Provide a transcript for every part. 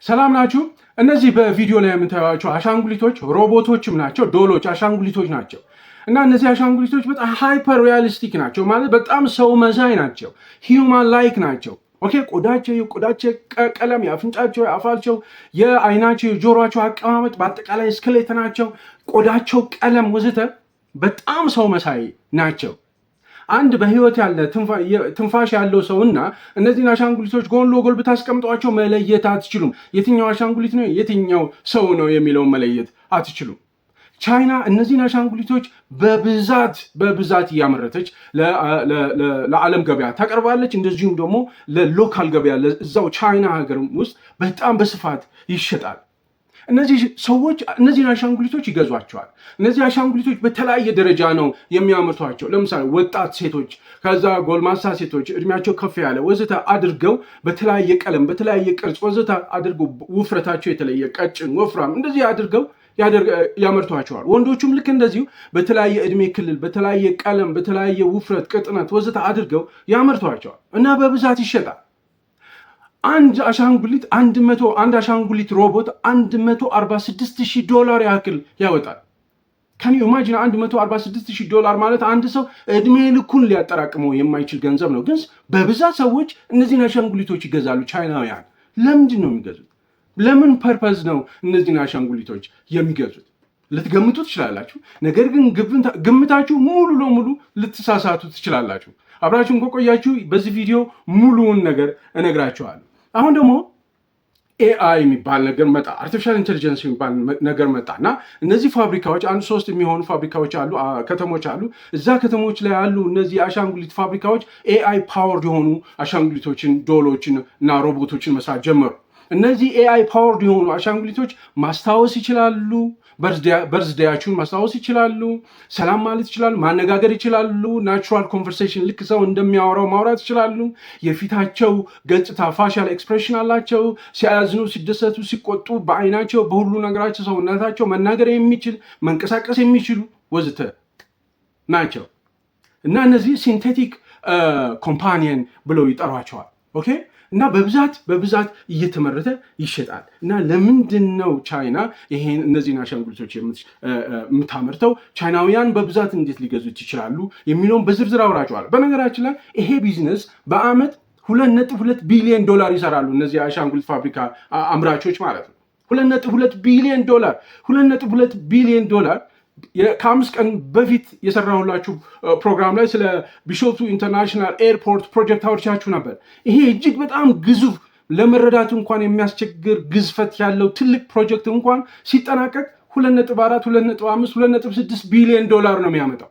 ሰላም ናችሁ? እነዚህ በቪዲዮ ላይ የምታዩዋቸው አሻንጉሊቶች ሮቦቶችም ናቸው፣ ዶሎች አሻንጉሊቶች ናቸው። እና እነዚህ አሻንጉሊቶች በጣም ሃይፐር ሪያሊስቲክ ናቸው፣ ማለት በጣም ሰው መሳይ ናቸው፣ ሂዩማን ላይክ ናቸው። ኦኬ የቆዳቸው ቀለም፣ የአፍንጫቸው፣ የአፋቸው፣ የአይናቸው፣ የጆሮቸው አቀማመጥ፣ በአጠቃላይ ስኬሌተናቸው፣ ቆዳቸው ቀለም ወዘተ በጣም ሰው መሳይ ናቸው። አንድ በህይወት ያለ ትንፋሽ ያለው ሰውና እነዚህን አሻንጉሊቶች ጎን ለጎን ብታስቀምጧቸው መለየት አትችሉም። የትኛው አሻንጉሊት ነው የትኛው ሰው ነው የሚለውን መለየት አትችሉም። ቻይና እነዚህን አሻንጉሊቶች በብዛት እያመረተች ለዓለም ገበያ ታቀርባለች። እንደዚሁም ደግሞ ለሎካል ገበያ እዛው ቻይና ሀገር ውስጥ በጣም በስፋት ይሸጣል። እነዚህ ሰዎች እነዚህን አሻንጉሊቶች ይገዟቸዋል። እነዚህ አሻንጉሊቶች በተለያየ ደረጃ ነው የሚያመርቷቸው። ለምሳሌ ወጣት ሴቶች፣ ከዛ ጎልማሳ ሴቶች፣ እድሜያቸው ከፍ ያለ ወዘተ አድርገው በተለያየ ቀለም፣ በተለያየ ቅርጽ ወዘተ አድርገው ውፍረታቸው የተለየ ቀጭን፣ ወፍራም እንደዚህ አድርገው ያመርቷቸዋል። ወንዶቹም ልክ እንደዚሁ በተለያየ እድሜ ክልል፣ በተለያየ ቀለም፣ በተለያየ ውፍረት፣ ቅጥነት ወዘተ አድርገው ያመርቷቸዋል እና በብዛት ይሸጣል። አንድ አሻንጉሊት ሮቦት $146,000 ያክል ያወጣል። ካን ዩ ኢማጂን $146,000 ማለት አንድ ሰው እድሜ ልኩን ሊያጠራቅመው የማይችል ገንዘብ ነው። ግን በብዛት ሰዎች እነዚህን አሻንጉሊቶች ይገዛሉ። ቻይናውያን ለምንድን ነው የሚገዙት? ለምን ፐርፐዝ ነው እነዚህን አሻንጉሊቶች የሚገዙት? ልትገምቱ ትችላላችሁ። ነገር ግን ግምታችሁ ሙሉ ለሙሉ ልትሳሳቱ ትችላላችሁ። አብራችሁን ከቆያችሁ በዚህ ቪዲዮ ሙሉውን ነገር እነግራችኋለሁ። አሁን ደግሞ ኤአይ የሚባል ነገር መጣ፣ አርቲፊሻል ኢንቴሊጀንስ የሚባል ነገር መጣ እና እነዚህ ፋብሪካዎች 1-3 የሚሆኑ ፋብሪካዎች አሉ፣ ከተሞች አሉ። እዛ ከተሞች ላይ ያሉ እነዚህ አሻንጉሊት ፋብሪካዎች ኤአይ ፓወርድ የሆኑ አሻንጉሊቶችን፣ ዶሎችን እና ሮቦቶችን መስራት ጀመሩ። እነዚህ ኤአይ ፓወርድ የሆኑ አሻንጉሊቶች ማስታወስ ይችላሉ፣ በርዝዴያችሁን ማስታወስ ይችላሉ፣ ሰላም ማለት ይችላሉ፣ ማነጋገር ይችላሉ፣ ናቹራል ኮንቨርሴሽን ልክ ሰው እንደሚያወራው ማውራት ይችላሉ። የፊታቸው ገጽታ ፋሻል ኤክስፕሬሽን አላቸው። ሲያዝኑ፣ ሲደሰቱ፣ ሲቆጡ በአይናቸው በሁሉ ነገራቸው ሰውነታቸው መናገር የሚችል መንቀሳቀስ የሚችሉ ወዘተ ናቸው እና እነዚህ ሲንቴቲክ ኮምፓኒየን ብለው ይጠሯቸዋል። ኦኬ እና በብዛት እየተመረተ ይሸጣል። እና ለምንድን ነው ቻይና እነዚህን አሻንጉሊቶች የምታመርተው? ቻይናውያን በብዛት እንዴት ሊገዙት ይችላሉ የሚለውን በዝርዝር አውራቸዋል። በነገራችን ላይ ይሄ ቢዝነስ በአመት $2.2 ቢሊዮን ይሰራሉ። እነዚህ አሻንጉሊት ፋብሪካ አምራቾች ማለት ነው። $2.2 ቢሊዮን $2.2 ቢሊዮን ከ5 ቀን በፊት የሰራሁላችሁ ፕሮግራም ላይ ስለ ቢሾፍቱ ኢንተርናሽናል ኤርፖርት ፕሮጀክት አውርቻችሁ ነበር። ይሄ እጅግ በጣም ግዙፍ፣ ለመረዳቱ እንኳን የሚያስቸግር ግዝፈት ያለው ትልቅ ፕሮጀክት እንኳን ሲጠናቀቅ $2.4 $2.5 $2.6 ቢሊዮን ነው የሚያመጣው።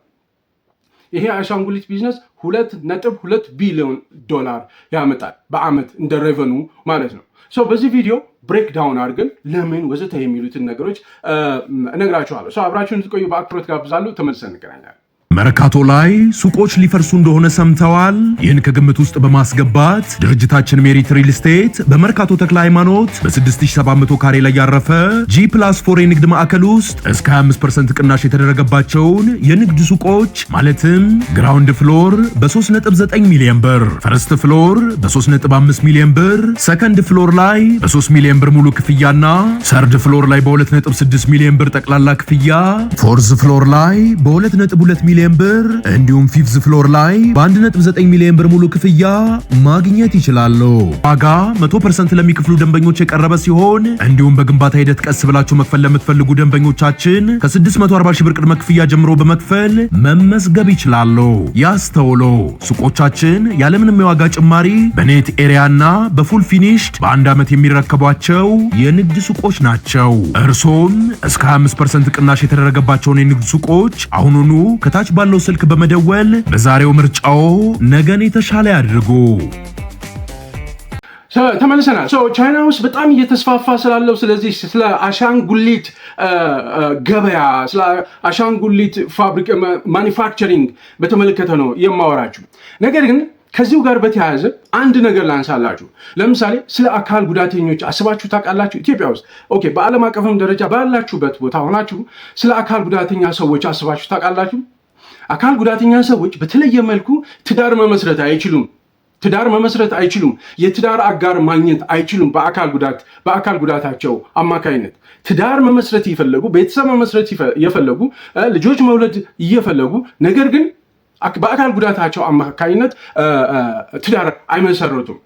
ይሄ አሻንጉሊት ቢዝነስ $2.2 ቢሊዮን ያመጣል በአመት እንደ ሬቨኑ ማለት ነው። በዚህ ቪዲዮ ብሬክ ዳውን አድርገን ለምን ወዘተ የሚሉትን ነገሮች እነግራችኋለሁ። አብራችሁን እንድትቆዩ በአክብሮት ጋብዛለሁ። ተመልሰን እንገናኛለን። መርካቶ ላይ ሱቆች ሊፈርሱ እንደሆነ ሰምተዋል? ይህን ከግምት ውስጥ በማስገባት ድርጅታችን ሜሪት ሪል ስቴት በመርካቶ ተክለ ሃይማኖት በ6700 ካሬ ላይ ያረፈ G+4 የንግድ ማዕከል ውስጥ እስከ 25% ቅናሽ የተደረገባቸውን የንግድ ሱቆች ማለትም ግራውንድ ፍሎር በ3.9 ሚሊዮን ብር፣ ፈርስት ፍሎር በ3.5 ሚሊዮን ብር፣ ሰከንድ ፍሎር ላይ በ3 ሚሊዮን ብር ሙሉ ክፍያና ሰርድ ፍሎር ላይ በ2.6 ሚሊዮን ብር ጠቅላላ ክፍያ፣ ፎርዝ ፍሎር ላይ በ2.2 ሚሊዮን ብር እንዲሁም ፊፍዝ ፍሎር ላይ በ1.9 ሚሊዮን ብር ሙሉ ክፍያ ማግኘት ይችላሉ። ዋጋ 100% ለሚከፍሉ ደንበኞች የቀረበ ሲሆን እንዲሁም በግንባታ ሂደት ቀስ ብላችሁ መክፈል ለምትፈልጉ ደንበኞቻችን ከ640 ሺህ ብር ቅድመ ክፍያ ጀምሮ በመክፈል መመዝገብ ይችላሉ። ያስተውሉ፣ ሱቆቻችን ያለምንም የዋጋ ጭማሪ በኔት ኤሪያና በፉል ፊኒሽድ በአንድ ዓመት የሚረከቧቸው የንግድ ሱቆች ናቸው። እርሶም እስከ 25% ቅናሽ የተደረገባቸውን የንግድ ሱቆች አሁኑኑ ከታች ባለው ስልክ በመደወል በዛሬው ምርጫው ነገን የተሻለ ያድርጉ። ተመልሰናል። ቻይና ውስጥ በጣም እየተስፋፋ ስላለው ስለዚህ ስለ አሻንጉሊት ገበያ፣ ስለ አሻንጉሊት ፋብሪካ ማኒፋክቸሪንግ በተመለከተ ነው የማወራችሁ። ነገር ግን ከዚሁ ጋር በተያያዘ አንድ ነገር ላንሳላችሁ። ለምሳሌ ስለ አካል ጉዳተኞች አስባችሁ ታውቃላችሁ? ኢትዮጵያ ውስጥ ኦኬ፣ በዓለም አቀፍም ደረጃ ባላችሁበት ቦታ ሆናችሁ ስለ አካል ጉዳተኛ ሰዎች አስባችሁ ታውቃላችሁ? አካል ጉዳተኛ ሰዎች በተለየ መልኩ ትዳር መመስረት አይችሉም። ትዳር መመስረት አይችሉም። የትዳር አጋር ማግኘት አይችሉም። በአካል ጉዳታቸው አማካይነት ትዳር መመስረት እየፈለጉ ቤተሰብ መመስረት እየፈለጉ ልጆች መውለድ እየፈለጉ ነገር ግን በአካል ጉዳታቸው አማካይነት ትዳር አይመሰረቱም።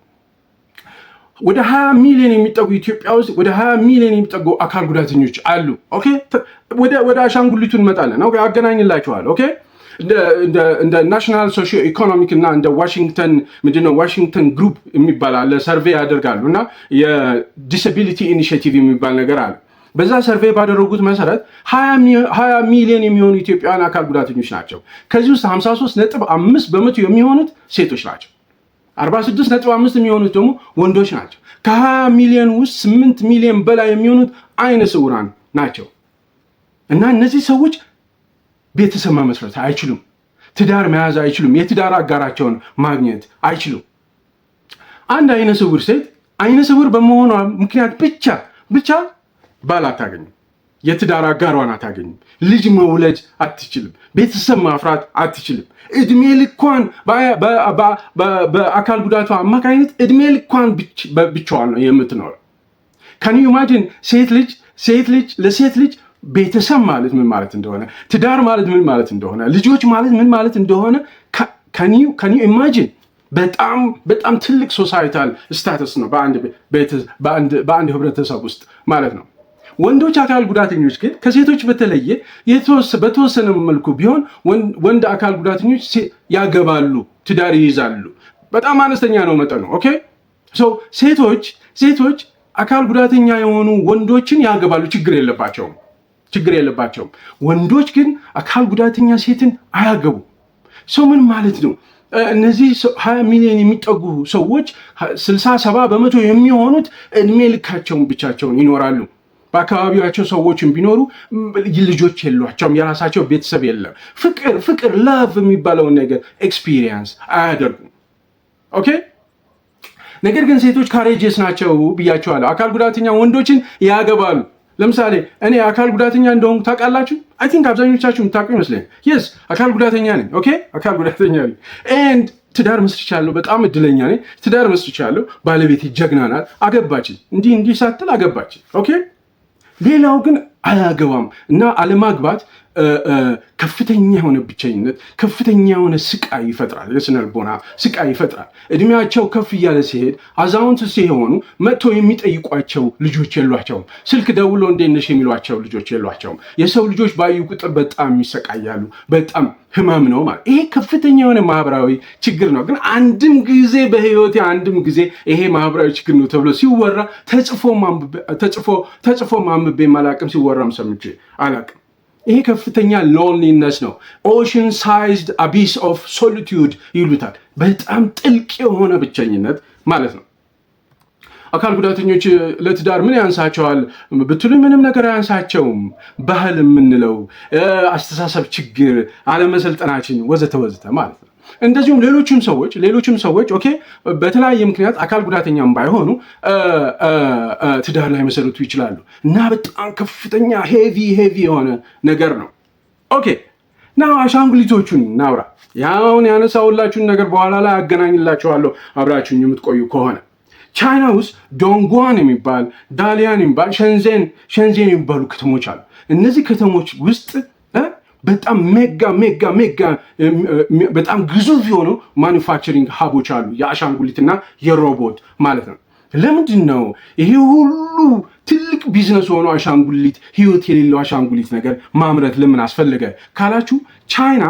ወደ 20 ሚሊዮን የሚጠጉ ኢትዮጵያ ውስጥ ወደ 20 ሚሊዮን የሚጠጉ አካል ጉዳተኞች አሉ። ኦኬ ወደ አሻንጉሊቱ እንመጣለን። ኦኬ አገናኝላችኋል። ኦኬ እንደ ናሽናል ሶሺዮ ኢኮኖሚክ እና እንደ ዋሽንግተን ግሩፕ የሚባል አለ ሰርቬይ ያደርጋሉ እና የዲስቢሊቲ ኢኒሺየቲቭ የሚባል ነገር አለ። በዛ ሰርቬይ ባደረጉት መሰረት 20 ሚሊዮን የሚሆኑ ኢትዮጵያውያን አካል ጉዳተኞች ናቸው። ከዚህ ውስጥ 53.5% የሚሆኑት ሴቶች ናቸው። 46.5 የሚሆኑት ደግሞ ወንዶች ናቸው። ከ20 ሚሊዮን ውስጥ 8 ሚሊዮን በላይ የሚሆኑት አይነ ስውራን ናቸው እና እነዚህ ሰዎች ቤተሰብ መመስረት አይችሉም። ትዳር መያዝ አይችሉም። የትዳር አጋራቸውን ማግኘት አይችሉም። አንድ አይነ ስውር ሴት አይነ ስውር በመሆኗ ምክንያት ብቻ ባል አታገኝም። የትዳር አጋሯን አታገኝም። ልጅ መውለድ አትችልም። ቤተሰብ ማፍራት አትችልም። እድሜ ልኳን በአካል ጉዳቷ አማካኝነት እድሜ ልኳን ብቻዋን ነው የምትኖረው። ካን ዩ ኢማጂን ለሴት ልጅ ቤተሰብ ማለት ምን ማለት እንደሆነ፣ ትዳር ማለት ምን ማለት እንደሆነ፣ ልጆች ማለት ምን ማለት እንደሆነ ካን ዩ ኢማጂን። በጣም ትልቅ ሶሳይታል ስታተስ ነው በአንድ ህብረተሰብ ውስጥ ማለት ነው። ወንዶች አካል ጉዳተኞች ግን ከሴቶች በተለየ በተወሰነ መልኩ ቢሆን ወንድ አካል ጉዳተኞች ያገባሉ፣ ትዳር ይይዛሉ። በጣም አነስተኛ ነው መጠኑ። ኦኬ ሴቶች አካል ጉዳተኛ የሆኑ ወንዶችን ያገባሉ፣ ችግር የለባቸውም። ወንዶች ግን አካል ጉዳተኛ ሴትን አያገቡ። ምን ማለት ነው? እነዚህ 20 ሚሊዮን የሚጠጉ ሰዎች 60-70% የሚሆኑት እድሜ ልካቸውን ብቻቸውን ይኖራሉ። በአካባቢያቸው ሰዎችን ቢኖሩ ልጆች የሏቸውም። የራሳቸው ቤተሰብ የለም። ፍቅር ላቭ የሚባለውን ነገር ኤክስፒሪየንስ አያደርጉም። ኦኬ ነገር ግን ሴቶች ካሬጀስ ናቸው ብያቸዋለሁ። አካል ጉዳተኛ ወንዶችን ያገባሉ። ለምሳሌ እኔ አካል ጉዳተኛ እንደሆንኩ ታውቃላችሁ። አይ ቲንክ አብዛኞቻችሁ የምታውቁ ይመስለኛል። የስ አካል ጉዳተኛ ነኝ። ኦኬ አካል ጉዳተኛ ነኝ ኤንድ ትዳር መስርቻለሁ። በጣም እድለኛ ነኝ። ትዳር መስርቻለሁ። ባለቤቴ ጀግና ናት። አገባችን። እንዲህ ሳትል አገባችን። ኦኬ ሌላው ግን አያገባም እና አለማግባት ከፍተኛ የሆነ ብቸኝነት፣ ከፍተኛ የሆነ ስቃይ ይፈጥራል። የስነ ልቦና ስቃይ ይፈጥራል። እድሜያቸው ከፍ እያለ ሲሄድ አዛውንት ሲሆኑ መጥተው የሚጠይቋቸው ልጆች የሏቸውም። ስልክ ደውሎ እንዴት ነሽ የሚሏቸው ልጆች የሏቸውም። የሰው ልጆች ባዩ ቁጥር በጣም ይሰቃያሉ። በጣም ህመም ነው ማለት ይሄ ከፍተኛ የሆነ ማህበራዊ ችግር ነው። ግን አንድም ጊዜ ይሄ ማህበራዊ ችግር ነው ተብሎ ሲወራ ተጽፎ ማንበቤ አላቅም፣ ሲወራም ሰምቼ አላቅም። ይሄ ከፍተኛ ሎንሊነስ ነው። ኦሽን ሳይዝድ አቢስ ኦፍ ሶሊቱድ ይሉታል። በጣም ጥልቅ የሆነ ብቸኝነት ማለት ነው። አካል ጉዳተኞች ለትዳር ምን ያንሳቸዋል ብትሉኝ ምንም ነገር አያንሳቸውም። ባህል የምንለው አስተሳሰብ ችግር፣ አለመሰልጠናችን ወዘተ ማለት ነው። እንደዚሁም ሌሎችም ሰዎች ኦኬ በተለያየ ምክንያት አካል ጉዳተኛም ባይሆኑ ትዳር ላይ መሰረቱ ይችላሉ እና በጣም ከፍተኛ ሄቪ የሆነ ነገር ነው። ኦኬ ና አሻንጉሊቶቹን እናውራ። ያውን ያነሳውላችሁን ነገር በኋላ ላይ አገናኝላችኋለሁ አብራችሁኝ የምትቆዩ ከሆነ። ቻይና ውስጥ ዶንጓን የሚባል ዳሊያን የሚባል ሸንዜን የሚባሉ ከተሞች አሉ። እነዚህ ከተሞች ውስጥ በጣም ሜጋ በጣም ግዙፍ የሆኑ ማኒፋክቸሪንግ ሀቦች አሉ። የአሻንጉሊትና የሮቦት ማለት ነው። ለምንድን ነው ይሄ ሁሉ ትልቅ ቢዝነስ ሆኖ አሻንጉሊት፣ ህይወት የሌለው አሻንጉሊት ነገር ማምረት ለምን አስፈለገ ካላችሁ፣ ቻይና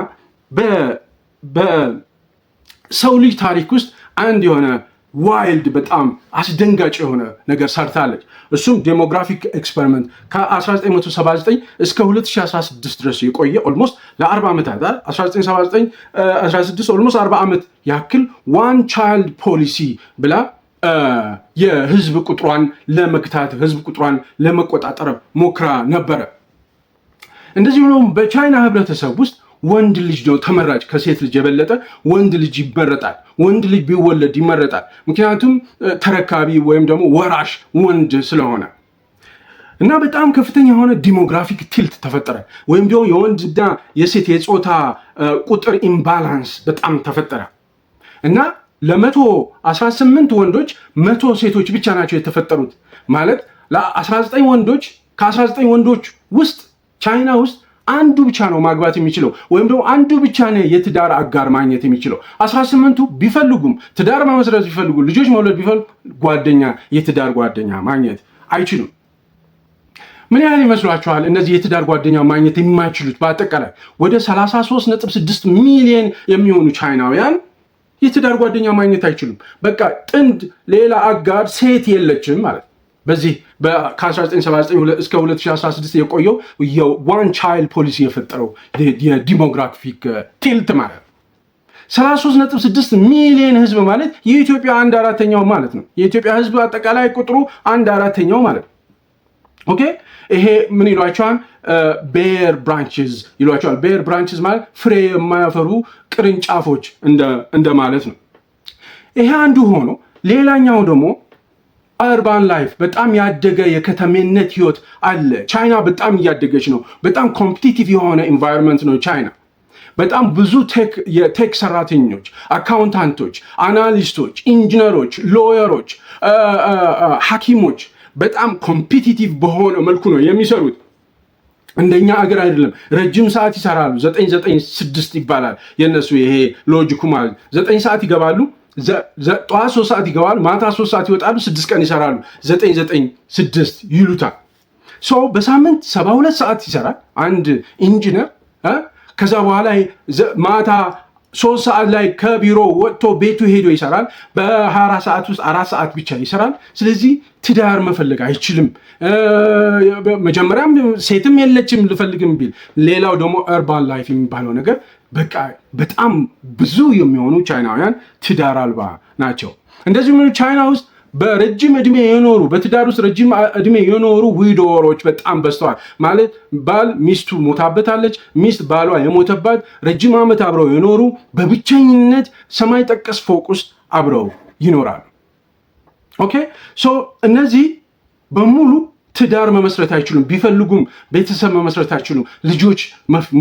በሰው ልጅ ታሪክ ውስጥ አንድ የሆነ ዋይልድ በጣም አስደንጋጭ የሆነ ነገር ሰርታለች። እሱም ዴሞግራፊክ ኤክስፐሪመንት ከ1979 እስከ 2016 ድረስ የቆየ ኦልሞስት ለ40 ዓመታት 1979-16 ኦልሞስት 40 ዓመት ያክል ዋን ቻይልድ ፖሊሲ ብላ የህዝብ ቁጥሯን ለመግታት ህዝብ ቁጥሯን ለመቆጣጠር ሞክራ ነበረ። እንደዚሁም በቻይና ህብረተሰብ ውስጥ ወንድ ልጅ ነው ተመራጭ። ከሴት ልጅ የበለጠ ወንድ ልጅ ይመረጣል። ወንድ ልጅ ቢወለድ ይመረጣል። ምክንያቱም ተረካቢ ወይም ደግሞ ወራሽ ወንድ ስለሆነ እና በጣም ከፍተኛ የሆነ ዲሞግራፊክ ቲልት ተፈጠረ። ወይም ደግሞ የወንድና የሴት የጾታ ቁጥር ኢምባላንስ በጣም ተፈጠረ እና ለ118 ወንዶች 100 ሴቶች ብቻ ናቸው የተፈጠሩት። ማለት ለ19 ወንዶች ከ19 ወንዶች ውስጥ ቻይና ውስጥ አንዱ ብቻ ነው ማግባት የሚችለው ወይም ደግሞ አንዱ ብቻ ነው የትዳር አጋር ማግኘት የሚችለው። 18ቱ ቢፈልጉም ትዳር መመስረት ቢፈልጉ ልጆች መውለድ ቢፈልጉ የትዳር ጓደኛ ማግኘት አይችሉም። ምን ያህል ይመስሏችኋል እነዚህ የትዳር ጓደኛ ማግኘት የማይችሉት? በአጠቃላይ ወደ 33.6 ሚሊዮን የሚሆኑ ቻይናውያን የትዳር ጓደኛ ማግኘት አይችሉም። በቃ ጥንድ ሌላ አጋር ሴት የለችም ማለት። በዚህ ከ1979 እስከ 2016 የቆየው የዋን ቻይልድ ፖሊሲ የፈጠረው የዲሞግራፊክ ቲልት ማለት 33.6 ሚሊዮን ህዝብ ማለት የኢትዮጵያ 1/4 ማለት ነው። የኢትዮጵያ ህዝብ አጠቃላይ ቁጥሩ 1/4 ማለት ነው። ኦኬ ይሄ ምን ይሏቸዋል? ቤር ብራንችስ ይሏቸዋል። ቤር ብራንችስ ማለት ፍሬ የማያፈሩ ቅርንጫፎች እንደማለት ነው። ይሄ አንዱ ሆኖ ሌላኛው ደግሞ አርባን ላይፍ በጣም ያደገ የከተሜነት ህይወት አለ። ቻይና በጣም እያደገች ነው። በጣም ኮምፒቲቲቭ የሆነ ኢንቫይሮንመንት ነው ቻይና። በጣም ብዙ የቴክ ሰራተኞች፣ አካውንታንቶች፣ አናሊስቶች፣ ኢንጂነሮች፣ ሎየሮች፣ ሐኪሞች በጣም ኮምፒቲቲቭ በሆነ መልኩ ነው የሚሰሩት። እንደኛ አገር አይደለም። ረጅም ሰዓት ይሰራሉ። 996 ይባላል የነሱ ይሄ ሎጂኩ ማለት 9 ሰዓት ይገባሉ፣ ጠዋት 3 ሰዓት ይገባሉ፣ ማታ 3 ሰዓት ይወጣሉ፣ 6 ቀን ይሰራሉ። 996 ይሉታል። በሳምንት 72 ሰዓት ይሰራል አንድ ኢንጂነር። ከዛ በኋላ ማታ 3 ሰዓት ላይ ከቢሮ ወጥቶ ቤቱ ሄዶ ይሰራል። በ24 ሰዓት ውስጥ 4 ሰዓት ብቻ ይሰራል። ስለዚህ ትዳር መፈለግ አይችልም። መጀመሪያም ሴትም የለችም ልፈልግም ቢል። ሌላው ደግሞ አርባን ላይፍ የሚባለው ነገር በቃ በጣም ብዙ የሚሆኑ ቻይናውያን ትዳር አልባ ናቸው። እንደዚሁም ቻይና ውስጥ በረጅም እድሜ የኖሩ በትዳር ውስጥ ረጅም እድሜ የኖሩ ዊዶሮች በጣም በዝተዋል። ማለት ባል ሚስቱ ሞታበታለች፣ ሚስት ባሏ የሞተባት ረጅም ዓመት አብረው የኖሩ በብቸኝነት ሰማይ ጠቀስ ፎቅ ውስጥ አብረው ይኖራሉ። ኦኬ እነዚህ በሙሉ ትዳር መመስረት አይችሉም። ቢፈልጉም ቤተሰብ መመስረት አይችሉም። ልጆች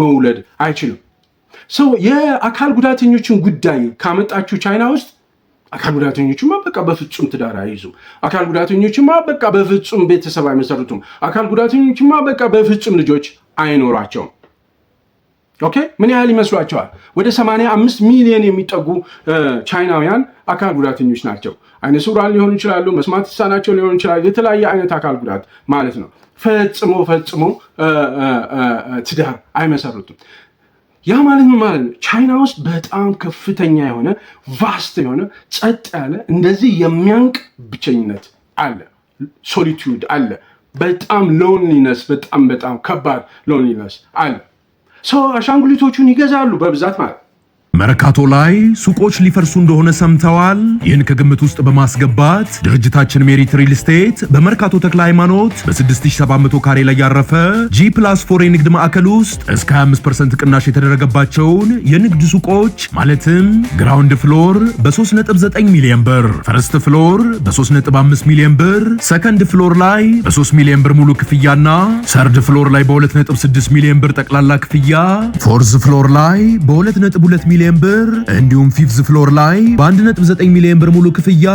መውለድ አይችሉም። የአካል ጉዳተኞችን ጉዳይ ካመጣችሁ ቻይና ውስጥ አካል ጉዳተኞችማ በቃ በፍጹም ትዳር አይይዙም። አካል ጉዳተኞችማ በቃ በፍጹም ቤተሰብ አይመሰርቱም። አካል ጉዳተኞችማ በቃ በፍጹም ልጆች አይኖራቸውም። ኦኬ ምን ያህል ይመስሏቸዋል? ወደ 85 ሚሊዮን የሚጠጉ ቻይናውያን አካል ጉዳተኞች ናቸው። አይነ ስውራን ሊሆኑ ይችላሉ፣ መስማት የተሳናቸው ሊሆኑ ይችላሉ። የተለያየ አይነት አካል ጉዳት ማለት ነው። ፈጽሞ ትዳር አይመሰርቱም። ያ ማለት ምን ማለት ነው? ቻይና ውስጥ በጣም ከፍተኛ የሆነ ቫስት የሆነ ጸጥ ያለ እንደዚህ የሚያንቅ ብቸኝነት አለ፣ ሶሊቱድ አለ፣ በጣም ሎንሊነስ፣ በጣም ከባድ ሎንሊነስ አለ። አሻንጉሊቶቹን ይገዛሉ በብዛት ማለት። መርካቶ ላይ ሱቆች ሊፈርሱ እንደሆነ ሰምተዋል? ይህን ከግምት ውስጥ በማስገባት ድርጅታችን ሜሪት ሪል ስቴት በመርካቶ ተክለ ሃይማኖት በ6700 ካሬ ላይ ያረፈ G+4 የንግድ ማዕከል ውስጥ እስከ 25% ቅናሽ የተደረገባቸውን የንግድ ሱቆች ማለትም ግራውንድ ፍሎር በ3.9 ሚሊዮን ብር፣ ፈርስት ፍሎር በ3.5 ሚሊዮን ብር፣ ሰከንድ ፍሎር ላይ በ3 ሚሊዮን ብር ሙሉ ክፍያና ሰርድ ፍሎር ላይ በ2.6 ሚሊዮን ብር ጠቅላላ ክፍያ፣ ፎርዝ ፍሎር ላይ በ2.2 ሚሊዮን ብር እንዲሁም ፊፍዝ ፍሎር ላይ በ1.9 ሚሊዮን ብር ሙሉ ክፍያ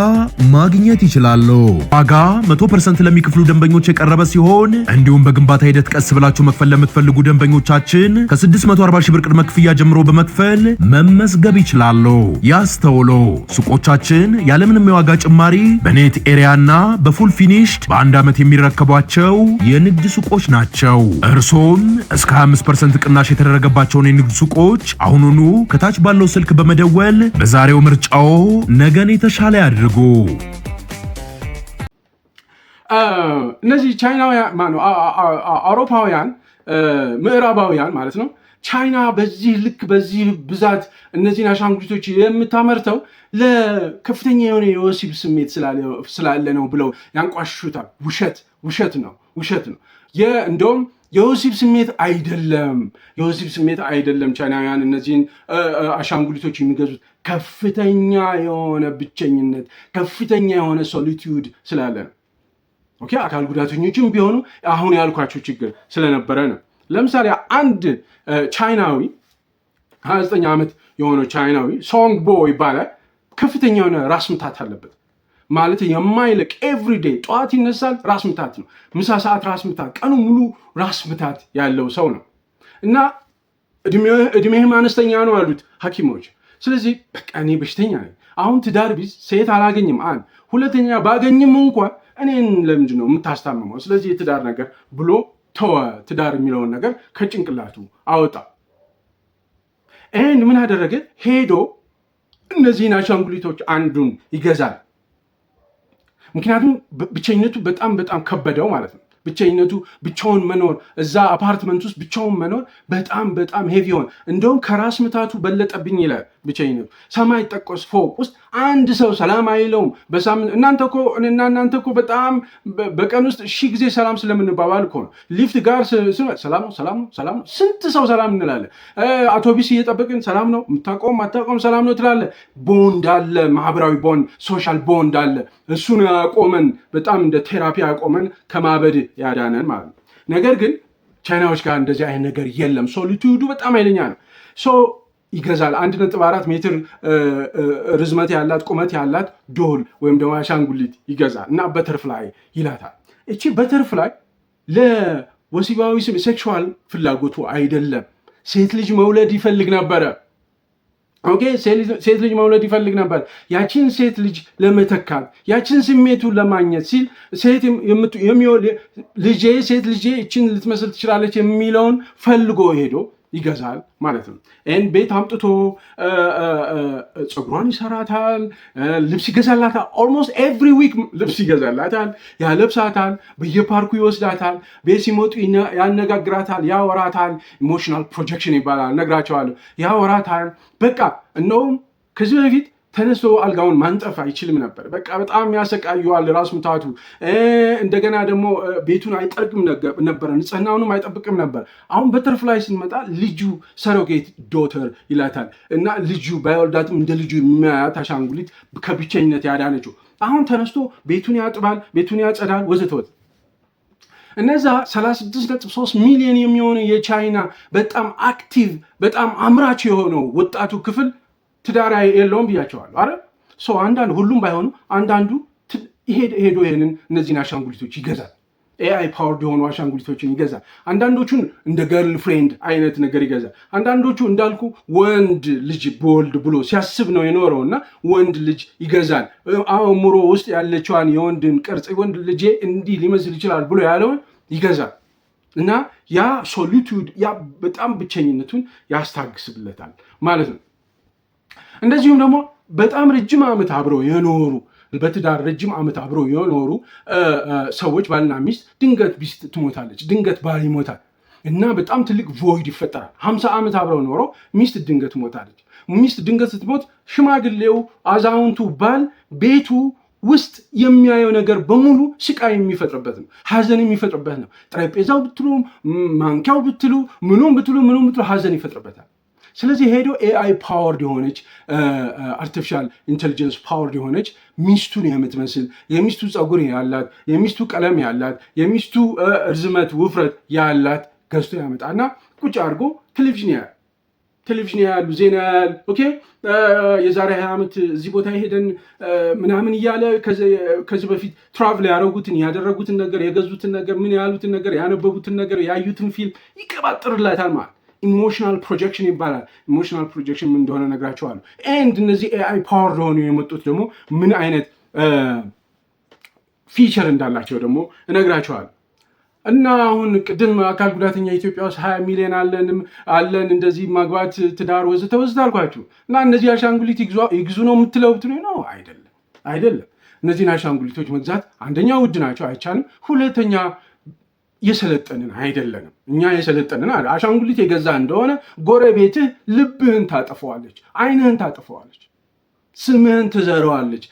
ማግኘት ይችላሉ። ዋጋ 100% ለሚከፍሉ ደንበኞች የቀረበ ሲሆን እንዲሁም በግንባታ ሂደት ቀስ ብላችሁ መክፈል ለምትፈልጉ ደንበኞቻችን ከ640 ሺህ ብር ቅድመ ክፍያ ጀምሮ በመክፈል መመዝገብ ይችላሉ። ያስተውሉ፣ ሱቆቻችን ያለምንም የዋጋ ጭማሪ በኔት ኤሪያና በፉል ፊኒሽድ በአንድ ዓመት የሚረከቧቸው የንግድ ሱቆች ናቸው። እርሶም እስከ 25% ቅናሽ የተደረገባቸውን የንግድ ሱቆች አሁኑኑ ከታች ባለው ስልክ በመደወል በዛሬው ምርጫው ነገን የተሻለ ያድርጉ። እነዚህ ቻይናውያን ማነው አውሮፓውያን ምዕራባውያን ማለት ነው። ቻይና በዚህ ልክ በዚህ ብዛት እነዚህን አሻንጉሊቶች የምታመርተው ለከፍተኛ የሆነ የወሲብ ስሜት ስላለ ነው ብለው ያንቋሽሹታል። ውሸት ነው። እንደውም የወሲብ ስሜት አይደለም። ቻይናውያን እነዚህን አሻንጉሊቶች የሚገዙት ከፍተኛ የሆነ ብቸኝነት፣ ከፍተኛ የሆነ ሶሊቱድ ስላለ ነው። ኦኬ አካል ጉዳተኞችም ቢሆኑ አሁን ያልኳቸው ችግር ስለነበረ ነው። ለምሳሌ አንድ ቻይናዊ 29 ዓመት የሆነው ቻይናዊ ሶንግቦ ይባላል። ከፍተኛ የሆነ ራስ ምታት አለበት ማለት የማይለቅ ኤቭሪዴይ ጠዋት ይነሳል ራስ ምታት ነው፣ ምሳ ሰዓት ራስ ምታት፣ ቀኑ ሙሉ ራስ ምታት ያለው ሰው ነው እና እድሜህም አነስተኛ ነው አሉት ሐኪሞች። ስለዚህ በቃ እኔ በሽተኛ ነኝ፣ አሁን ትዳር ቢዝ ሴት አላገኝም፣ አንድ ሁለተኛ ባገኝም እንኳን እኔን ለምንድን ነው የምታስታምመው? ስለዚህ የትዳር ነገር ብሎ ተወ። ትዳር የሚለውን ነገር ከጭንቅላቱ አወጣ። ይህን ምን አደረገ? ሄዶ እነዚህን አሻንጉሊቶች አንዱን ይገዛል። ምክንያቱም ብቸኝነቱ በጣም በጣም ከበደው ማለት ነው። ብቸኝነቱ ብቻውን መኖር እዛ አፓርትመንት ውስጥ ብቻውን መኖር በጣም በጣም ሄቪ ሆነ። እንደውም ከራስ ምታቱ በለጠብኝ ይላል ብቸኝነቱ። ሰማይ ጠቀስ ፎቅ ውስጥ አንድ ሰው ሰላም አይለውም በሳምንት። እናንተ እኮ በጣም በቀን ውስጥ 1000 ጊዜ ሰላም ስለምንባባል እኮ ነው። ሊፍት ጋር ሰላም ነው ስንት ሰው ሰላም እንላለን። አውቶቢስ እየጠበቅን ሰላም ነው፣ የምታውቀውም ሰላም ነው ትላለ። ቦንድ አለ፣ ማህበራዊ ቦንድ፣ ሶሻል ቦንድ አለ። እሱን ያቆመን በጣም እንደ ቴራፒ ያቆመን ከማበድ ያዳነን ማለት ነው። ነገር ግን ቻይናዎች ጋር እንደዚህ አይነት ነገር የለም። ሶሊቱዱ በጣም ኃይለኛ ነው። ይገዛል 1.4 ሜትር ርዝመት ያላት ቁመት ያላት ዶል ወይም ደግሞ አሻንጉሊት ይገዛል እና በተርፍላይ ይላታል። እቺ በተርፍላይ ለወሲባዊ ሴክሹዋል ፍላጎቱ አይደለም። ሴት ልጅ መውለድ ይፈልግ ነበረ። ኦኬ፣ ሴት ልጅ መውለድ ይፈልግ ነበር። ያችን ሴት ልጅ ለመተካት ያችን ስሜቱን ለማግኘት ሲል ሴት ልጄ እችን ልትመስል ትችላለች የሚለውን ፈልጎ ሄዶ ይገዛል ማለት ነው። ይህን ቤት አምጥቶ ፀጉሯን ይሰራታል፣ ልብስ ይገዛላታል። ኦልሞስት ኤቭሪ ዊክ ልብስ ይገዛላታል፣ ያለብሳታል፣ በየፓርኩ ይወስዳታል፣ ቤት ሲመጡ ያነጋግራታል፣ ያወራታል። ኢሞሽናል ፕሮጀክሽን ይባላል፣ ነግራቸዋለሁ። ያወራታል። በቃ እነውም ከዚህ በፊት ተነስቶ አልጋውን ማንጠፍ አይችልም ነበር። በቃ በጣም ያሰቃየዋል ራስ ምታቱ። እንደገና ደግሞ ቤቱን አይጠርግም ነበር፣ ንጽህናውንም አይጠብቅም ነበር። አሁን በተርፍላይ ስንመጣ ልጁ ሰሮጌት ዶተር ይላታል እና ልጁ ባይወልዳትም እንደ ልጁ የሚያያት አሻንጉሊት ከብቸኝነት ያዳነችው። አሁን ተነስቶ ቤቱን ያጥባል፣ ቤቱን ያጸዳል፣ ወዘተወት። እነዛ 36.3 ሚሊዮን የሚሆኑ የቻይና በጣም አክቲቭ በጣም አምራች የሆነው ወጣቱ ክፍል ትዳር የለውም ብያቸዋለሁ። አረ አንዳንዱ ሁሉም ባይሆኑ አንዳንዱ ሄዶ ይሄንን እነዚህን አሻንጉሊቶች ይገዛል። ኤአይ ፓወርድ የሆኑ አሻንጉሊቶችን ይገዛል። አንዳንዶቹን እንደ ገርል ፍሬንድ አይነት ነገር ይገዛል። አንዳንዶቹ እንዳልኩ ወንድ ልጅ በወልድ ብሎ ሲያስብ ነው የኖረው እና ወንድ ልጅ ይገዛል። አእምሮ ውስጥ ያለችዋን የወንድን ቅርጽ ወንድ ልጄ እንዲህ ሊመስል ይችላል ብሎ ያለውን ይገዛል እና ያ ሶሊቱድ ያ በጣም ብቸኝነቱን ያስታግስብለታል ማለት ነው። እንደዚሁም ደግሞ በጣም ረጅም ዓመት አብረው የኖሩ በትዳር ረጅም ዓመት አብረው የኖሩ ሰዎች ባልና ሚስት ድንገት ሚስት ትሞታለች፣ ድንገት ባል ይሞታል እና በጣም ትልቅ ቮይድ ይፈጠራል። 50 ዓመት አብረው ኖረው ሚስት ድንገት ትሞታለች። ሚስት ድንገት ስትሞት ሽማግሌው አዛውንቱ ባል ቤቱ ውስጥ የሚያየው ነገር በሙሉ ስቃይ የሚፈጥርበት ነው፣ ሀዘን የሚፈጥርበት ነው። ጠረጴዛው ብትሉ ማንኪያው ብትሉ ምኑም ብትሉ ሀዘን ይፈጥርበታል። ስለዚህ ሄዶ ኤአይ ፓወርድ የሆነች አርቲፊሻል ኢንቴሊጀንስ ፓወርድ የሆነች ሚስቱን የምትመስል የሚስቱ ፀጉር ያላት የሚስቱ ቀለም ያላት የሚስቱ ርዝመት ውፍረት ያላት ገዝቶ ያመጣና ቁጭ አድርጎ ቴሌቪዥን ያሉ ዜና ያሉ ኦኬ የዛሬ 20 ዓመት እዚህ ቦታ ሄደን ምናምን እያለ ከዚህ በፊት ትራቭል ያደረጉትን ነገር የገዙትን ነገር ምን ያሉትን ነገር ያነበቡትን ነገር ያዩትን ፊልም ይቀባጥርላታል ማለት ኢሞሽናል ፕሮጀክሽን ይባላል። ኢሞሽናል ፕሮጀክሽን ምን እንደሆነ ነግራቸዋለሁ። ኤንድ እነዚህ ኤአይ ፓወር ለሆኑ የመጡት ደግሞ ምን አይነት ፊቸር እንዳላቸው ደግሞ እነግራቸዋለሁ። እና አሁን ቅድም አካል ጉዳተኛ ኢትዮጵያ ውስጥ 20 ሚሊዮን አለን እንደዚህ ማግባት ትዳር ወዘተ አልኳችሁ። እና እነዚህ አሻንጉሊት ይግዙ ነው የምትለው ነው? አይደለም። እነዚህን አሻንጉሊቶች መግዛት አንደኛ ውድ ናቸው፣ አይቻልም። ሁለተኛ የሰለጠንን አይደለንም። እኛ የሰለጠንን አሻንጉሊት የገዛ እንደሆነ ጎረቤትህ ልብህን ታጠፈዋለች፣ አይንህን ታጠፈዋለች፣ ስምህን ትዘረዋለች።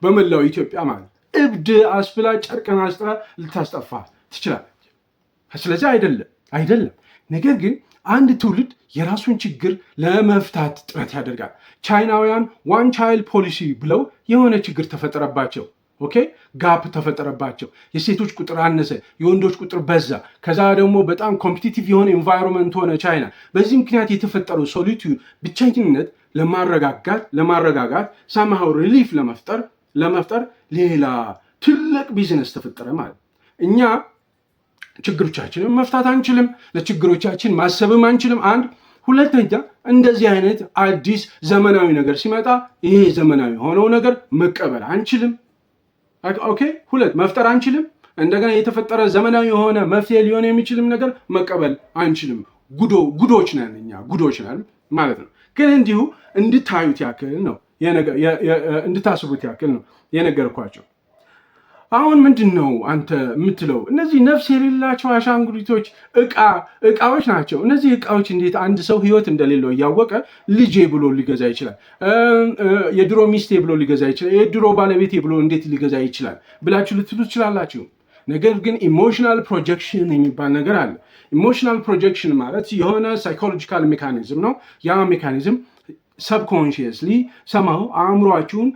በመላው ኢትዮጵያ ማለት እብድ አስብላ ጨርቅን አስጥራ ልታስጠፋ ትችላለች። ስለዚህ አይደለም። ነገር ግን አንድ ትውልድ የራሱን ችግር ለመፍታት ጥረት ያደርጋል። ቻይናውያን ዋን ቻይልድ ፖሊሲ ብለው የሆነ ችግር ተፈጠረባቸው። ኦኬ ጋፕ ተፈጠረባቸው። የሴቶች ቁጥር አነሰ፣ የወንዶች ቁጥር በዛ። ከዛ ደግሞ በጣም ኮምፒቲቲቭ የሆነ ኤንቫይሮንመንት ሆነ ቻይና። በዚህ ምክንያት የተፈጠረው ሶሊቱድ ብቸኝነት ለማረጋጋት ሳምሃው ሪሊፍ ለመፍጠር ሌላ ትልቅ ቢዝነስ ተፈጠረ ማለት። እኛ ችግሮቻችንን መፍታት አንችልም፣ ለችግሮቻችን ማሰብም አንችልም። አንድ ሁለተኛ እንደዚህ አይነት አዲስ ዘመናዊ ነገር ሲመጣ ይሄ ዘመናዊ የሆነው ነገር መቀበል አንችልም። ኦኬ ሁለት መፍጠር አንችልም። እንደገና የተፈጠረ ዘመናዊ የሆነ መፍትሄ ሊሆን የሚችልም ነገር መቀበል አንችልም። ጉዶች ነን እኛ ጉዶች ነን ማለት ነው። ግን እንዲሁ እንድታዩት ያክል ነው እንድታስቡት ያክል ነው የነገርኳቸው። አሁን ምንድን ነው አንተ የምትለው? እነዚህ ነፍስ የሌላቸው አሻንጉሊቶች እቃዎች ናቸው። እነዚህ እቃዎች እንዴት አንድ ሰው ህይወት እንደሌለው እያወቀ ልጄ ብሎ ሊገዛ ይችላል? የድሮ ሚስቴ ብሎ ሊገዛ ይችላል? የድሮ ባለቤቴ ብሎ እንዴት ሊገዛ ይችላል ብላችሁ ልትሉ ትችላላችሁ። ነገር ግን ኢሞሽናል ፕሮጀክሽን የሚባል ነገር አለ። ኢሞሽናል ፕሮጀክሽን ማለት የሆነ ሳይኮሎጂካል ሜካኒዝም ነው። ያ ሜካኒዝም ሰብኮንሽየስሊ ሰማሁ አእምሯችሁን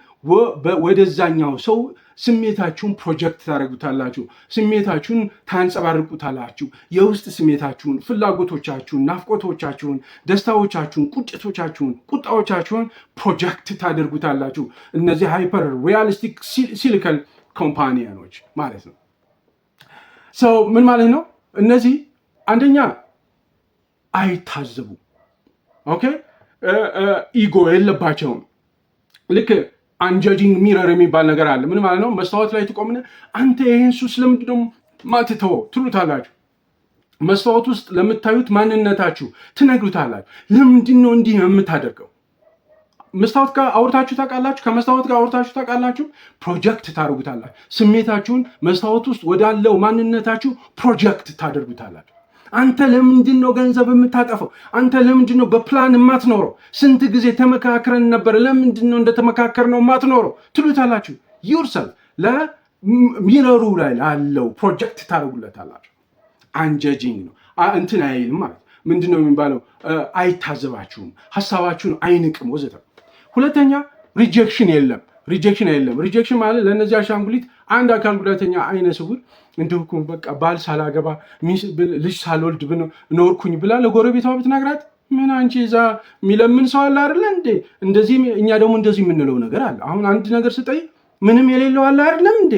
ወደዛኛው ሰው ስሜታችሁን ፕሮጀክት ታደርጉታላችሁ። ስሜታችሁን ታንጸባርቁታላችሁ። የውስጥ ስሜታችሁን፣ ፍላጎቶቻችሁን፣ ናፍቆቶቻችሁን፣ ደስታዎቻችሁን፣ ቁጭቶቻችሁን፣ ቁጣዎቻችሁን ፕሮጀክት ታደርጉታላችሁ። እነዚህ ሃይፐር ሪያሊስቲክ ሲሊከል ኮምፓኒያኖች ማለት ነው። ሰው ምን ማለት ነው? እነዚህ አንደኛ አይታዘቡ፣ ኦኬ ኢጎ የለባቸውም። ልክ አንጀጂንግ ሚረር የሚባል ነገር አለ። ምን ማለት ነው? መስታወት ላይ ትቆምና አንተ ይህን ሱስ ለምንድን ነው ማትተወው ትሉታላችሁ። መስታወት ውስጥ ለምታዩት ማንነታችሁ ትነግሩታላችሁ። ለምንድን ነው እንዲህ የምታደርገው? መስታወት ጋር አውርታችሁ ታውቃላችሁ? ከመስታወት ጋር አውርታችሁ ታውቃላችሁ? ፕሮጀክት ታደርጉታላችሁ። ስሜታችሁን መስታወት ውስጥ ወዳለው ማንነታችሁ ፕሮጀክት ታደርጉታላችሁ። አንተ ለምንድን ነው ገንዘብ የምታጠፈው? አንተ ለምንድን ነው በፕላን የማትኖረው? ስንት ጊዜ ተመካክረን ነበር፣ ለምንድን ነው እንደተመካከርነው የማትኖረው ትሉታላችሁ። ዩርሰልፍ ለሚረሩ ላይ ላለው ፕሮጀክት ታደርጉለታላችሁ። አንጀጂንግ ነው እንትን አይልም ማለት ምንድን ነው የሚባለው? አይታዘባችሁም፣ ሀሳባችሁን አይንቅም ወዘተ። ሁለተኛ ሪጀክሽን የለም። ሪጀክሽን ማለት ለእነዚህ አሻንጉሊት አንድ አካል ጉዳተኛ አይነ ስውር እንዲሁ በቃ ባል ሳላገባ ልጅ ሳልወልድ ኖርኩኝ ብላ ለጎረቤቷ ብትነግራት ምን አንቺ እዛ የሚለምን ሰው አለ አይደለ እንዴ? እንደዚህ እኛ ደግሞ እንደዚህ የምንለው ነገር አለ። አሁን አንድ ነገር ስጠይ ምንም የሌለው አለ አይደለም እንዴ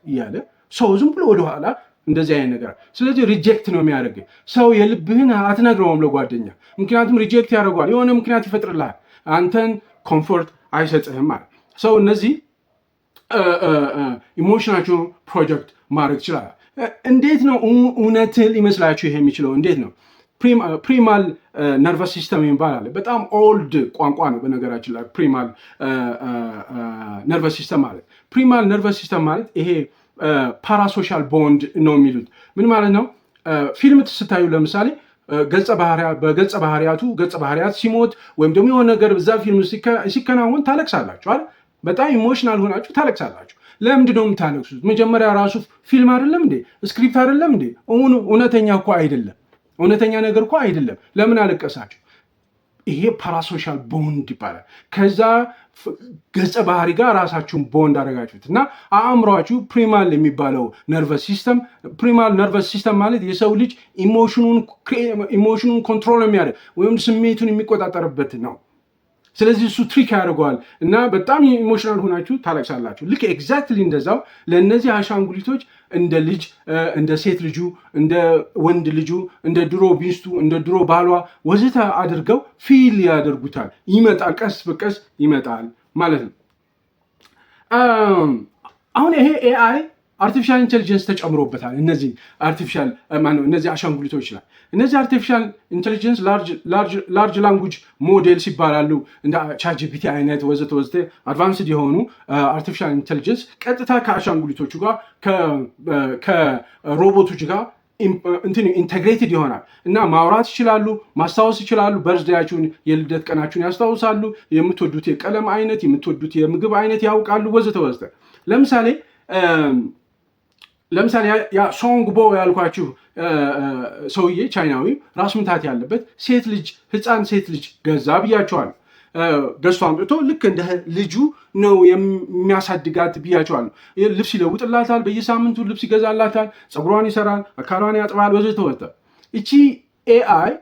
እያለ ሰው ዝም ብሎ ወደኋላ እንደዚህ አይነት ነገር። ስለዚህ ሪጀክት ነው የሚያደርግ ሰው። የልብህን አትነግረውም ለጓደኛ፣ ምክንያቱም ሪጀክት ያደርገዋል። የሆነ ምክንያት ይፈጥርልሃል፣ አንተን ኮምፎርት አይሰጥህም ማለት ሰው። እነዚህ ኢሞሽናቸውን ፕሮጀክት ማድረግ ይችላል። እንዴት ነው እውነት ሊመስላችሁ ይሄ የሚችለው? እንዴት ነው? ፕሪማል ነርቨስ ሲስተም ይባላል። በጣም ኦልድ ቋንቋ ነው በነገራችን ላይ። ፕሪማል ነርቨስ ሲስተም ማለት ይሄ ፓራሶሻል ቦንድ ነው የሚሉት። ምን ማለት ነው? ፊልም ስታዩ ለምሳሌ ገጸ ባህሪያት ሲሞት ወይም ደግሞ የሆነ ነገር በዛ ፊልም ሲከናወን ታለቅሳላችሁ አይደል? በጣም ኢሞሽናል ሆናችሁ ታለቅሳላችሁ። ለምንድን ነው የምታለቅሱት? መጀመሪያ ራሱ ፊልም አይደለም እንዴ? ስክሪፕት አይደለም እንዴ? እውነተኛ እኮ አይደለም። እውነተኛ ነገር እኮ አይደለም። ለምን አለቀሳችሁ? ይሄ ፓራሶሻል ቦንድ ይባላል። ከዛ ገጸ ባህሪ ጋር ራሳችሁን ቦንድ አደረጋችሁት እና አእምሯችሁ ፕሪማል የሚባለው ነርቨስ ሲስተም ማለት የሰው ልጅ ኢሞሽኑን ኮንትሮል የሚያደርግ ወይም ስሜቱን የሚቆጣጠርበት ነው። ስለዚህ እሱ ትሪክ ያደርገዋል እና በጣም ኢሞሽናል ሆናችሁ ታለቅሳላችሁ። ልክ ኤግዛክትሊ እንደዛው ለእነዚህ አሻንጉሊቶች እንደ ልጅ፣ እንደ ሴት ልጁ፣ እንደ ወንድ ልጁ፣ እንደ ድሮ ሚስቱ፣ እንደ ድሮ ባሏ ወዘተ አድርገው ፊል ያደርጉታል። ይመጣል፣ ቀስ በቀስ ይመጣል ማለት ነው። አሁን ይሄ ኤአይ አርቲፊሻል ኢንቴሊጀንስ ተጨምሮበታል። እነዚህ አሻንጉሊቶች ላይ እነዚህ አርቲፊሻል ኢንቴሊጀንስ ላርጅ ላንጉጅ ሞዴልስ ይባላሉ። እንደ ቻትጂፒቲ አይነት ወዘተ አድቫንስድ የሆኑ አርቲፊሻል ኢንቴሊጀንስ ቀጥታ ከአሻንጉሊቶቹ ጋር ከሮቦቶች ጋር ኢንቴግሬትድ ይሆናል እና ማውራት ይችላሉ፣ ማስታወስ ይችላሉ። በርዝዴያችሁን፣ የልደት ቀናችሁን ያስታውሳሉ። የምትወዱት የቀለም አይነት፣ የምትወዱት የምግብ አይነት ያውቃሉ ወዘተ። ለምሳሌ ያ ሶንግ ቦ ያልኳችሁ ሰውዬ ቻይናዊ ራስ ምታት ያለበት ህፃን ሴት ልጅ ገዛ ብያቸዋል። ገዝቶ አምጥቶ ልክ እንደ ልጁ ነው የሚያሳድጋት ብያቸዋለሁ። ልብስ ይለውጥላታል፣ በየሳምንቱ ልብስ ይገዛላታል፣ ፀጉሯን ይሰራል፣ አካሏን ያጥባል፣ ወዘተ ወዘተ። እቺ ኤአይ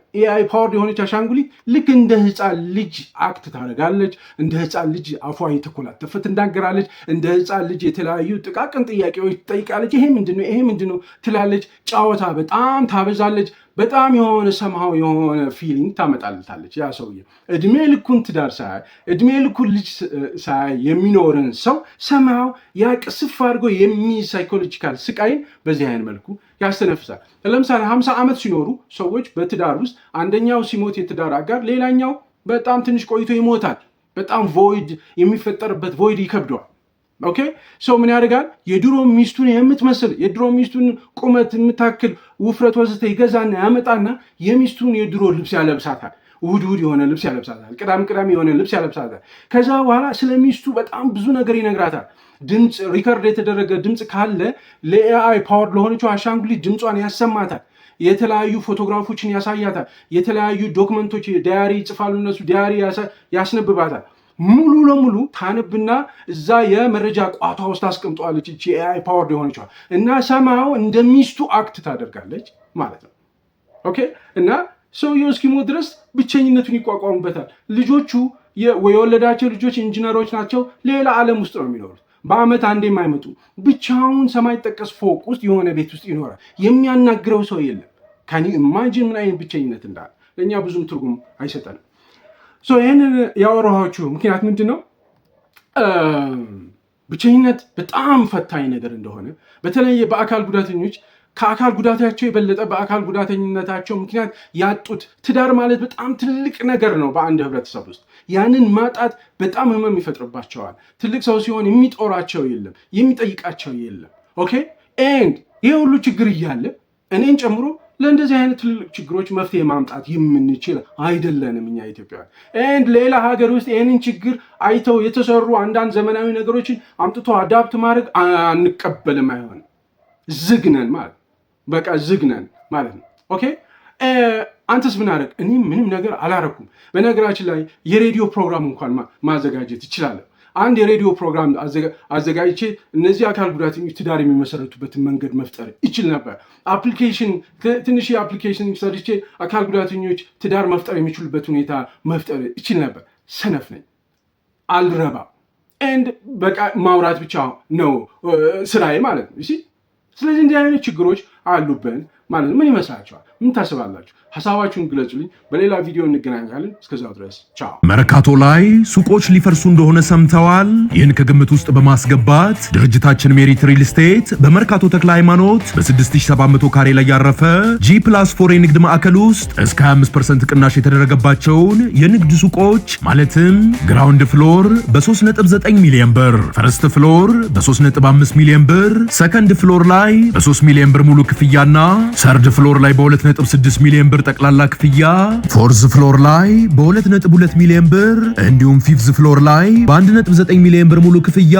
ፓወር የሆነች አሻንጉሊት ልክ እንደ ህፃን ልጅ አክት ታደርጋለች። እንደ ህፃን ልጅ አፏ የተኮላተፈ ትናገራለች። እንደ ህፃን ልጅ የተለያዩ ጥቃቅን ጥያቄዎች ትጠይቃለች። ይሄ ምንድነው? ይሄ ምንድነው ትላለች። ጨዋታ በጣም ታበዛለች። በጣም የሆነ ሰምሃው የሆነ ፊሊንግ ታመጣልታለች። ያ ሰውዬ እድሜ ልኩን ትዳር ሳያይ እድሜ ልኩን ልጅ ሳያይ የሚኖርን ሰው ሰምሃው ያ ቅስፍ አድርጎ ሳይኮሎጂካል ስቃይን በዚህ አይነት መልኩ ያስተነፍሳል። ለምሳሌ 50 ዓመት ሲኖሩ ሰዎች በትዳር ውስጥ አንደኛው ሲሞት የትዳር አጋር ሌላኛው በጣም ትንሽ ቆይቶ ይሞታል። በጣም ቮይድ የሚፈጠርበት ቮይድ ይከብደዋል። ኦኬ ሰው ምን ያደርጋል? የድሮ ሚስቱን የምትመስል የድሮ ሚስቱን ቁመት የምታክል ውፍረት ወዘተ ይገዛና ያመጣና የሚስቱን የድሮ ልብስ ያለብሳታል። ውድ የሆነ ልብስ ያለብሳታል። ቅዳም የሆነ ልብስ ያለብሳታል። ከዛ በኋላ ስለ ሚስቱ በጣም ብዙ ነገር ይነግራታል። ድምፅ ሪከርድ የተደረገ ድምፅ ካለ ለኤአይ ፓወር ለሆነችው አሻንጉሊት ድምጿን ያሰማታል። የተለያዩ ፎቶግራፎችን ያሳያታል። የተለያዩ ዶክመንቶች ዳያሪ ይጽፋሉ እነሱ ዳያሪ ያስነብባታል። ሙሉ ለሙሉ ታነብና እዛ የመረጃ ቋቷ ውስጥ አስቀምጠዋለች። እቺ ኤአይ ፓወር የሆነችዋ እና ሰማው እንደ ሚስቱ አክት ታደርጋለች ማለት ነው። ኦኬ እና ሰውየው እስኪሞት ድረስ ብቸኝነቱን ይቋቋሙበታል። ልጆቹ የወለዳቸው ልጆች ኢንጂነሮች ናቸው። ሌላ ዓለም ውስጥ ነው የሚኖሩት። በአመት አንዴ የማይመጡ ብቻውን ሰማይ ጠቀስ ፎቅ ውስጥ የሆነ ቤት ውስጥ ይኖራል። የሚያናግረው ሰው የለም። ካኒ ኢማጂን ምን አይነት ብቸኝነት እንዳለ ለእኛ ብዙም ትርጉም አይሰጠንም። ይህንን ያወራኋችሁ ምክንያት ምንድን ነው? ብቸኝነት በጣም ፈታኝ ነገር እንደሆነ በተለይ በአካል ጉዳተኞች ከአካል ጉዳታቸው የበለጠ በአካል ጉዳተኝነታቸው ምክንያት ያጡት ትዳር ማለት በጣም ትልቅ ነገር ነው በአንድ ህብረተሰብ ውስጥ። ያንን ማጣት በጣም ህመም ይፈጥርባቸዋል። ትልቅ ሰው ሲሆን የሚጦራቸው የለም፣ የሚጠይቃቸው የለም። ኦኬ ኤንድ ይህ ሁሉ ችግር እያለ እኔን ጨምሮ ለእንደዚህ አይነት ትልልቅ ችግሮች መፍትሄ ማምጣት የምንችል አይደለንም እኛ ኢትዮጵያውያን። ኤንድ ሌላ ሀገር ውስጥ ይህንን ችግር አይተው የተሰሩ አንዳንድ ዘመናዊ ነገሮችን አምጥቶ አዳፕት ማድረግ አንቀበልም። አይሆንም። ዝግነን ማለት በቃ ዝግነን ማለት ነው። ኦኬ አንተስ ምን አደረግ? እኔ ምንም ነገር አላረኩም። በነገራችን ላይ የሬዲዮ ፕሮግራም እንኳን ማዘጋጀት ይችላለሁ። አንድ የሬዲዮ ፕሮግራም አዘጋጅቼ እነዚህ አካል ጉዳተኞች ትዳር የሚመሰረቱበትን መንገድ መፍጠር ይችል ነበር። አፕሊኬሽን ትንሽ የአፕሊኬሽን ሰርቼ አካል ጉዳተኞች ትዳር መፍጠር የሚችሉበት ሁኔታ መፍጠር ይችል ነበር። ሰነፍ ነኝ፣ አልረባም። ኤንድ በቃ ማውራት ብቻ ነው ስራዬ ማለት ነው። ስለዚህ እንዲህ አይነት ችግሮች አሉብን ማለት ነው። ምን ይመስላችኋል? ምን ታስባላችሁ? ሀሳባችሁን ግለጹልኝ። በሌላ ቪዲዮ እንገናኛለን። እስከዛው ድረስ ቻው። መርካቶ ላይ ሱቆች ሊፈርሱ እንደሆነ ሰምተዋል? ይህን ከግምት ውስጥ በማስገባት ድርጅታችን ሜሪት ሪል ስቴት በመርካቶ ተክለ ሃይማኖት በ6700 ካሬ ላይ ያረፈ G+4 የንግድ ማዕከል ውስጥ እስከ 25% ቅናሽ የተደረገባቸውን የንግድ ሱቆች ማለትም ግራውንድ ፍሎር በ3.9 ሚሊዮን ብር፣ ፈርስት ፍሎር በ3.5 ሚሊዮን ብር፣ ሰከንድ ፍሎር ላይ በ3 ሚሊዮን ብር ሙሉ ክፍያና ሰርድ ፍሎር ላይ በ2.6 ሚሊዮን ብር ጠቅላላ ክፍያ፣ ፎርዝ ፍሎር ላይ በ2.2 ሚሊዮን ብር እንዲሁም ፊፍዝ ፍሎር ላይ በ1.9 ሚሊዮን ብር ሙሉ ክፍያ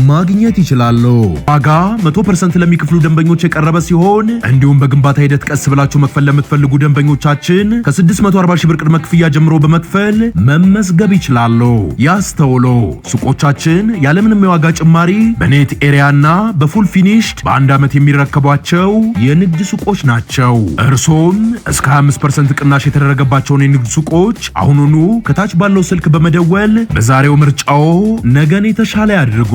ማግኘት ይችላሉ። ዋጋ 100% ለሚከፍሉ ደንበኞች የቀረበ ሲሆን እንዲሁም በግንባታ ሂደት ቀስ ብላችሁ መክፈል ለምትፈልጉ ደንበኞቻችን ከ640 ሺህ ብር ቅድመ ክፍያ ጀምሮ በመክፈል መመዝገብ ይችላሉ። ያስተውሉ፣ ሱቆቻችን ያለምንም የዋጋ ጭማሪ በኔት ኤሪያና በፉል ፊኒሽድ በአንድ ዓመት የሚረከቧቸው የንግድ ሱቆች ናቸው። እርሶም እስከ 25% ቅናሽ የተደረገባቸውን የንግድ ሱቆች አሁኑኑ ከታች ባለው ስልክ በመደወል በዛሬው ምርጫው ነገን የተሻለ ያድርጉ።